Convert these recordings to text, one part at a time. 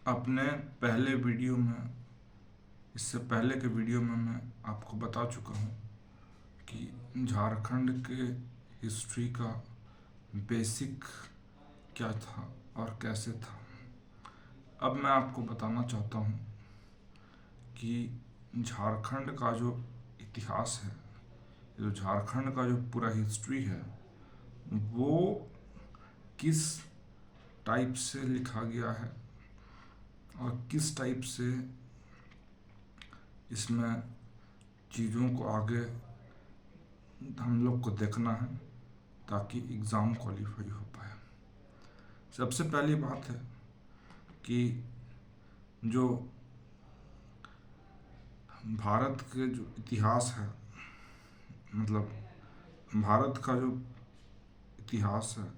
अपने पहले वीडियो में इससे पहले के वीडियो में मैं आपको बता चुका हूँ कि झारखंड के हिस्ट्री का बेसिक क्या था और कैसे था। अब मैं आपको बताना चाहता हूँ कि झारखंड का जो इतिहास है, जो झारखंड का जो पूरा हिस्ट्री है, वो किस टाइप से लिखा गया है और किस टाइप से इसमें चीज़ों को आगे हम लोग को देखना है ताकि एग्ज़ाम क्वालिफाई हो पाए। सबसे पहली बात है कि जो भारत के जो इतिहास है, मतलब भारत का जो इतिहास है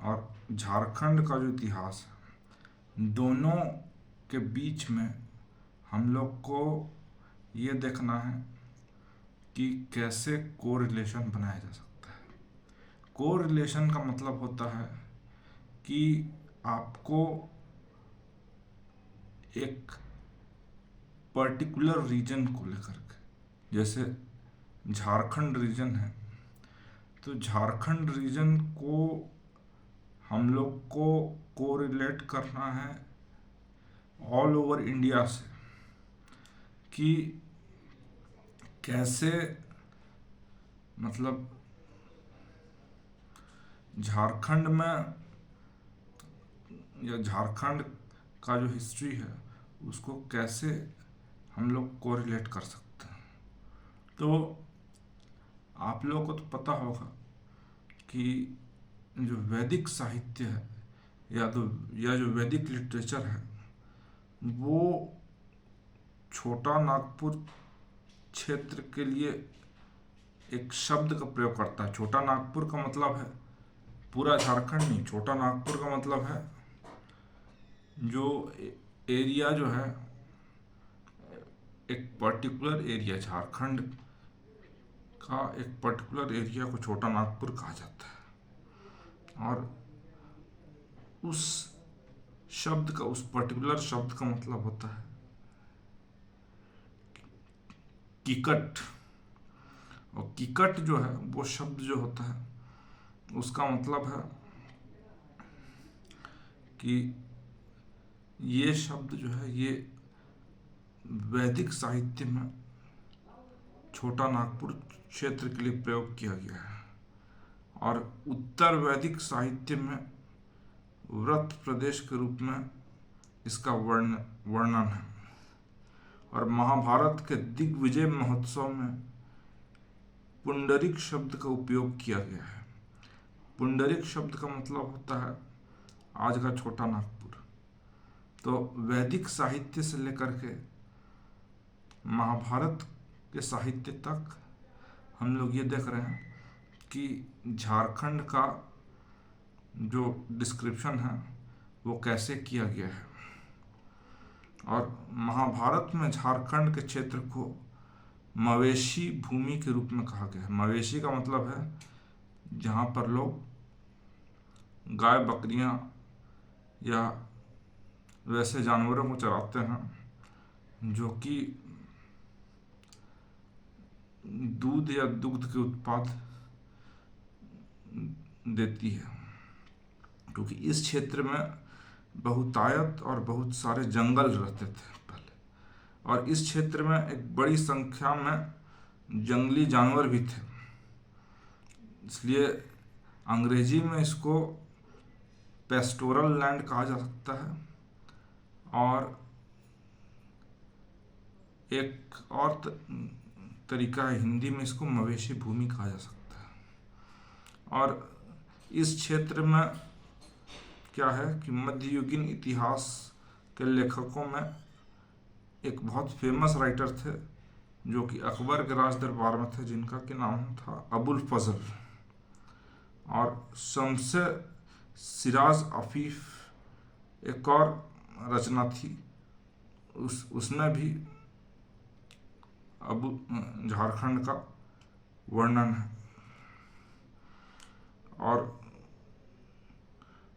और झारखंड का जो इतिहास है, दोनों के बीच में हम लोग को ये देखना है कि कैसे कोरिलेशन बनाया जा सकता है। कोरिलेशन का मतलब होता है कि आपको एक पर्टिकुलर रीजन को लेकर के, जैसे झारखंड रीजन है, तो झारखंड रीजन को हम लोग को कोरिलेट करना है ऑल ओवर इंडिया से कि कैसे, मतलब झारखंड में या झारखंड का जो हिस्ट्री है उसको कैसे हम लोग कोरिलेट कर सकते हैं। तो आप लोगों को तो पता होगा कि जो वैदिक साहित्य है या जो वैदिक लिटरेचर है, वो छोटा नागपुर क्षेत्र के लिए एक शब्द का प्रयोग करता है। छोटा नागपुर का मतलब है पूरा झारखंड नहीं, छोटा नागपुर का मतलब है जो एरिया जो है, एक पर्टिकुलर एरिया, झारखंड का एक पर्टिकुलर एरिया को छोटा नागपुर कहा जाता है। और उस शब्द का, उस पर्टिकुलर शब्द का मतलब होता है किकट। और किकट जो है, वो शब्द जो होता है उसका मतलब है कि ये शब्द जो है ये वैदिक साहित्य में छोटा नागपुर क्षेत्र के लिए प्रयोग किया गया है। और उत्तर वैदिक साहित्य में व्रत प्रदेश के रूप में इसका वर्णन है। और महाभारत के दिग्विजय महोत्सव में पुंडरिक शब्द का उपयोग किया गया है। पुंडरिक शब्द का मतलब होता है आज का छोटा नागपुर। तो वैदिक साहित्य से लेकर के महाभारत के साहित्य तक हम लोग ये देख रहे हैं कि झारखंड का जो डिस्क्रिप्शन है वो कैसे किया गया है। और महाभारत में झारखंड के क्षेत्र को मवेशी भूमि के रूप में कहा गया है। मवेशी का मतलब है जहाँ पर लोग गाय बकरियाँ या वैसे जानवरों को चराते हैं जो कि दूध या दुग्ध के उत्पाद देती है। क्योंकि इस क्षेत्र में बहुतायत और बहुत सारे जंगल रहते थे पहले, और इस क्षेत्र में एक बड़ी संख्या में जंगली जानवर भी थे। इसलिए अंग्रेजी में इसको पेस्टोरल लैंड कहा जा सकता है। और एक और तरीका है, हिंदी में इसको मवेशी भूमि कहा जा सकता है। और इस क्षेत्र में क्या है कि मध्ययुगीन इतिहास के लेखकों में एक बहुत फेमस राइटर थे जो कि अकबर के राज दरबार में थे, जिनका कि नाम था अबुल फजल। और शम्से सिराज अफीफ एक और रचना थी, उसमें भी अब झारखंड का वर्णन है। और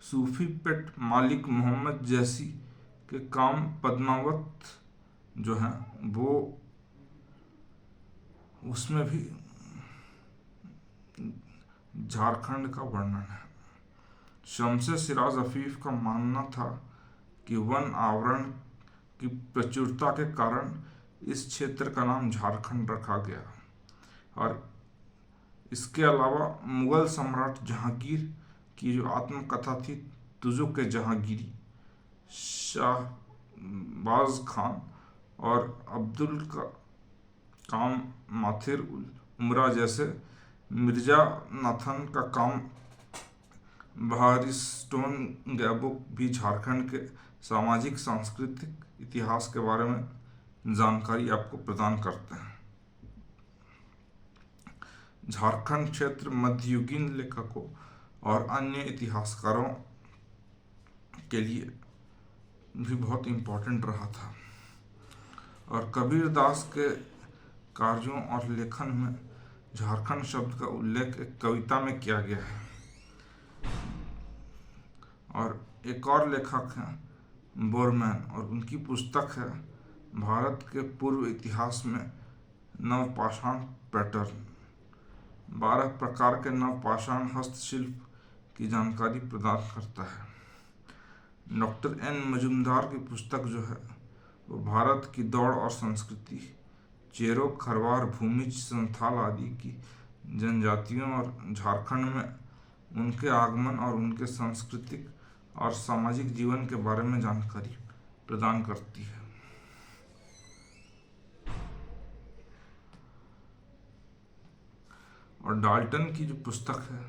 सूफी पेट मालिक मोहम्मद जैसी के काम पद्मावत जो है वो उसमें भी झारखंड का वर्णन है। शमसे सिराज अफीफ का मानना था कि वन आवरण की प्रचुरता के कारण इस क्षेत्र का नाम झारखंड रखा गया। और इसके अलावा मुगल सम्राट जहांगीर की जो आत्मकथा थी तुजुक जहांगीरी, शाहबाज खान और अब्दुल काम माथिर उमरा जैसे मिर्जा नाथन का काम बहारिस्टोन गैबुक भी झारखंड के सामाजिक सांस्कृतिक इतिहास के बारे में जानकारी आपको प्रदान करते हैं। झारखंड क्षेत्र मध्ययुगीन लेखकों और अन्य इतिहासकारों के लिए भी बहुत इम्पोर्टेंट रहा था और कबीर दास के कार्यों और लेखन में झारखंड शब्द का उल्लेख एक कविता में किया गया है। और एक और लेखक हैं बोरमैन और उनकी पुस्तक है भारत के पूर्व इतिहास में नवपाषाण पैटर्न। 12 प्रकार के नवपाषाण हस्तशिल्प की जानकारी प्रदान करता है। डॉक्टर एन मजुमदार की पुस्तक जो है वो भारत की दौड़ और संस्कृति, चेरो, खरवार, भूमिज, संथाल आदि की जनजातियों और झारखंड में उनके आगमन और उनके सांस्कृतिक और सामाजिक जीवन के बारे में जानकारी प्रदान करती है। और डाल्टन की जो पुस्तक है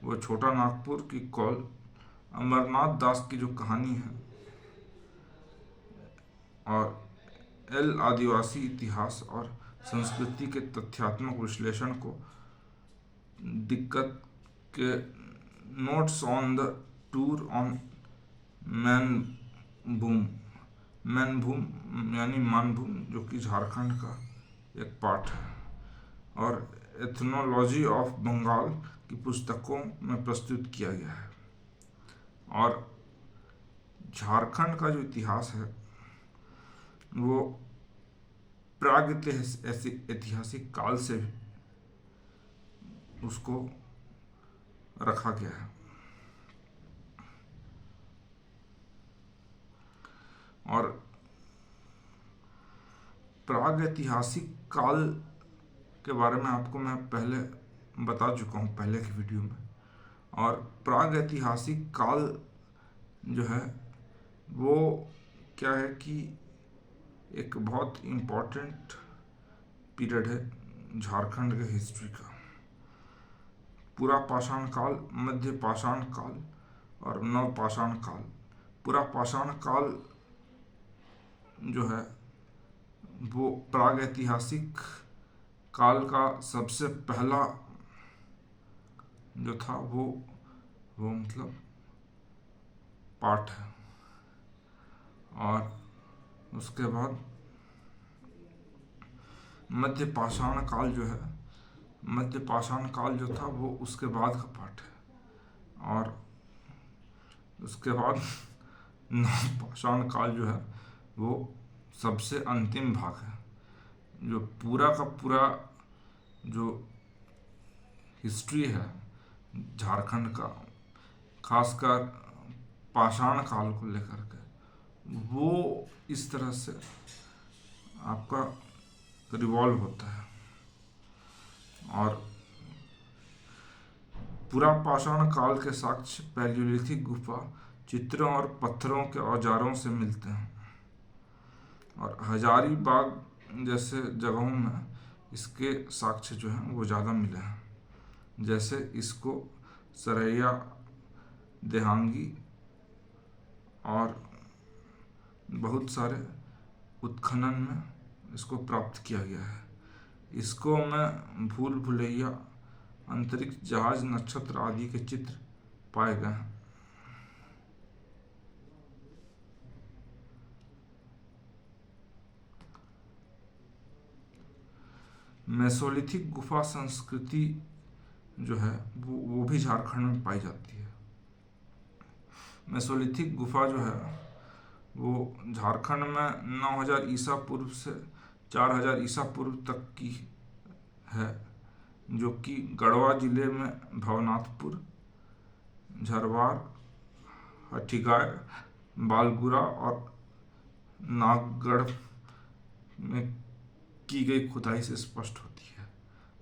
वो छोटा नागपुर की कौल अमरनाथ दास की जो कहानी है और एल आदिवासी इतिहास और संस्कृति के तथ्यात्मक विश्लेषण को दिक्कत के notes on the tour on Manbhum यानी मानभूम जो कि झारखंड का एक पार्ट है और एथनोलॉजी ऑफ बंगाल की पुस्तकों में प्रस्तुत किया गया है। और झारखंड का जो इतिहास है वो प्राग ऐतिहासिक काल से उसको रखा गया है। और प्राग ऐतिहासिक काल के बारे में आपको मैं पहले बता चुका हूँ पहले की वीडियो में। और प्राग ऐतिहासिक काल जो है वो क्या है कि एक बहुत इम्पोर्टेंट पीरियड है झारखंड के हिस्ट्री का। पूरा पाषाण काल, मध्य पाषाण काल और नव पाषाण काल। पूरा पाषाण काल जो है वो प्राग ऐतिहासिक काल का सबसे पहला जो था वो मतलब पार्ट है। और उसके बाद मध्य पाषाण काल जो है, मध्य पाषाण काल जो था वो उसके बाद का पार्ट है। और उसके बाद नव पाषाण काल जो है वो सबसे अंतिम भाग है। जो पूरा का पूरा जो हिस्ट्री है झारखंड का, खासकर पाषाण काल को लेकर के, वो इस तरह से आपका रिवॉल्व होता है। और पूरा पाषाण काल के साक्ष्य पैलियोलिथिक गुफा चित्रों और पत्थरों के औजारों से मिलते हैं। और हजारीबाग जैसे जगहों में इसके साक्ष्य जो हैं वो ज़्यादा मिले हैं। जैसे इसको सरैया, देहांगी और बहुत सारे उत्खनन में इसको प्राप्त किया गया है। इसको में भूल भुलैया, अंतरिक्ष जहाज, नक्षत्र आदि के चित्र पाए गए हैं। मेसोलिथिक गुफा संस्कृति जो है वो भी झारखंड में पाई जाती है। मेसोलिथिक गुफा जो है वो झारखंड में 9000 ईसा पूर्व से 4000 ईसा पूर्व तक की है, जो कि गढ़वा जिले में भवनाथपुर, झरवार, हठीगाय, बालगुरा और नागगढ़ में की गई खुदाई से स्पष्ट होती है,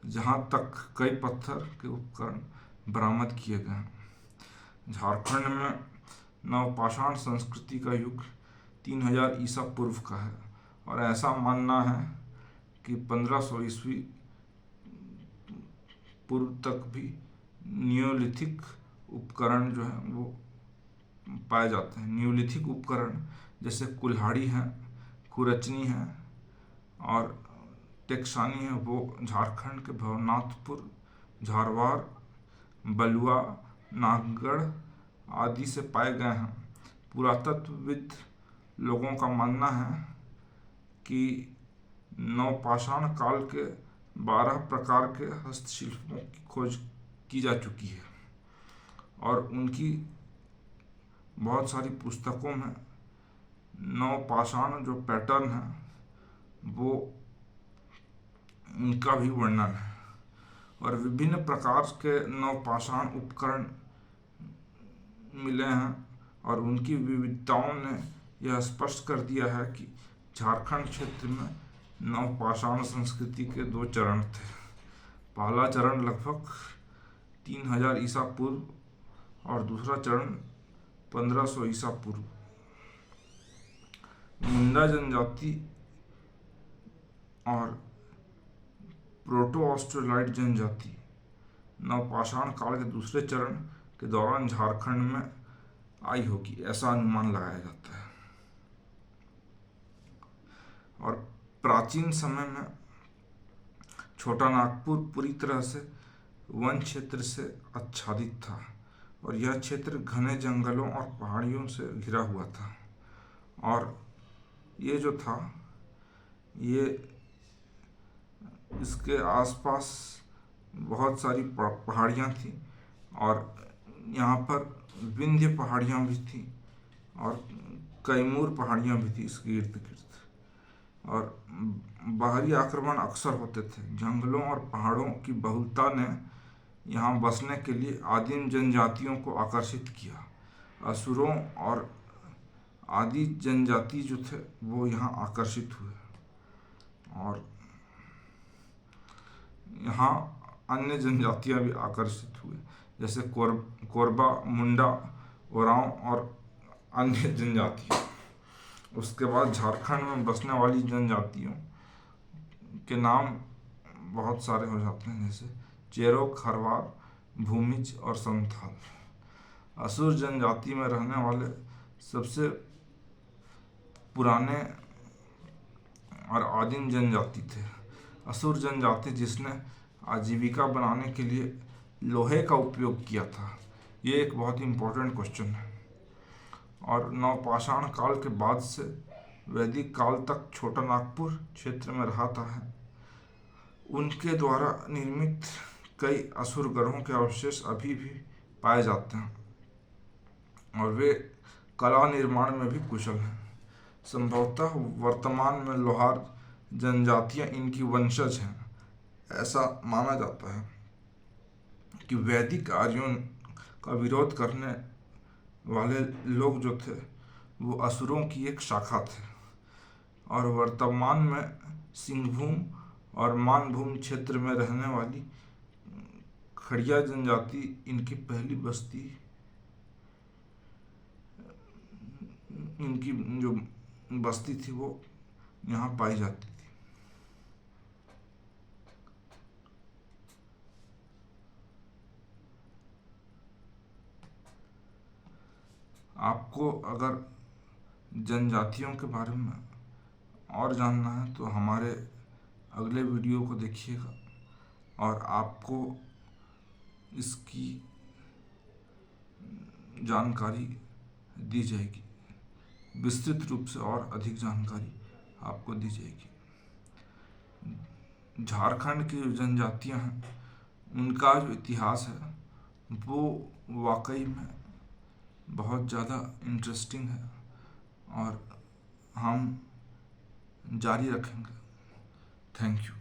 जहाँ तक कई पत्थर के उपकरण बरामद किए गए हैं। झारखंड में नवपाषाण संस्कृति का युग 3000 ईसा पूर्व का है, और ऐसा मानना है कि 1500 ईस्वी पूर्व तक भी नियोलिथिक उपकरण जो है वो पाए जाते हैं। नियोलिथिक उपकरण जैसे कुल्हाड़ी है, कुरचनी है और टेक्सानी है, वो झारखंड के भवनाथपुर, झारवार, बलुआ, नागगढ़ आदि से पाए गए हैं। पुरातत्वविद लोगों का मानना है कि नवपाषाण काल के 12 प्रकार के हस्तशिल्पों की खोज की जा चुकी है, और उनकी बहुत सारी पुस्तकों में नवपाषाण जो पैटर्न है वो उनका भी वर्णन है, और विभिन्न प्रकार के नवपाषाण उपकरण मिले हैं, और उनकी विविधताओं ने यह स्पष्ट कर दिया है कि झारखंड क्षेत्र में नवपाषाण संस्कृति के 2 चरण थे। पहला चरण लगभग 3000 ईसा पूर्व और दूसरा चरण 1500 ईसा पूर्व। मुंडा जनजाति और प्रोटो ऑस्ट्रेलॉइड जनजाति नवपाषाण काल के दूसरे चरण के दौरान झारखंड में आई होगी, ऐसा अनुमान लगाया जाता है। और प्राचीन समय में छोटा नागपुर पूरी तरह से वन क्षेत्र से आच्छादित था, और यह क्षेत्र घने जंगलों और पहाड़ियों से घिरा हुआ था। और ये जो था, ये इसके आसपास बहुत सारी पहाड़ियाँ थी, और यहाँ पर विंध्य पहाड़ियाँ भी थी और कैमूर पहाड़ियाँ भी थी इसके इर्द गिर्द। और बाहरी आक्रमण अक्सर होते थे। जंगलों और पहाड़ों की बहुलता ने यहाँ बसने के लिए आदिम जनजातियों को आकर्षित किया। असुरों और आदि जनजाति जो थे वो यहाँ आकर्षित हुए, और यहाँ अन्य जनजातियाँ भी आकर्षित हुए, जैसे कोरबा, मुंडा, ओरांव और अन्य जनजातियाँ। उसके बाद झारखंड में बसने वाली जनजातियों के नाम बहुत सारे हो जाते हैं, जैसे चेरो, खरवार, भूमिज और संथाल। असुर जनजाति में रहने वाले सबसे पुराने और आदिम जनजाति थे। असुर जनजाति जिसने आजीविका बनाने के लिए लोहे का उपयोग किया था। ये एक बहुत ही इम्पोर्टेंट क्वेश्चन है। और नवपाषाण काल के बाद से वैदिक काल तक छोटा नागपुर क्षेत्र में रहा है। उनके द्वारा निर्मित कई असुर गढ़ों के अवशेष अभी भी पाए जाते हैं, और वे कला निर्माण में भी कुशल हैं। संभवतः वर्तमान में लोहार जनजातियां इनकी वंशज हैं। ऐसा माना जाता है कि वैदिक आर्यों का विरोध करने वाले लोग जो थे वो असुरों की एक शाखा थे, और वर्तमान में सिंहभूम और मानभूम क्षेत्र में रहने वाली खड़िया जनजाति इनकी पहली बस्ती, इनकी जो बस्ती थी वो यहाँ पाई जाती थी। आपको अगर जनजातियों के बारे में और जानना है तो हमारे अगले वीडियो को देखिएगा, और आपको इसकी जानकारी दी जाएगी। विस्तृत रूप से और अधिक जानकारी आपको दी जाएगी। झारखंड की जो जनजातियाँ हैं उनका जो इतिहास है वो वाकई में बहुत ज़्यादा इंटरेस्टिंग है, और हम जारी रखेंगे। Thank you.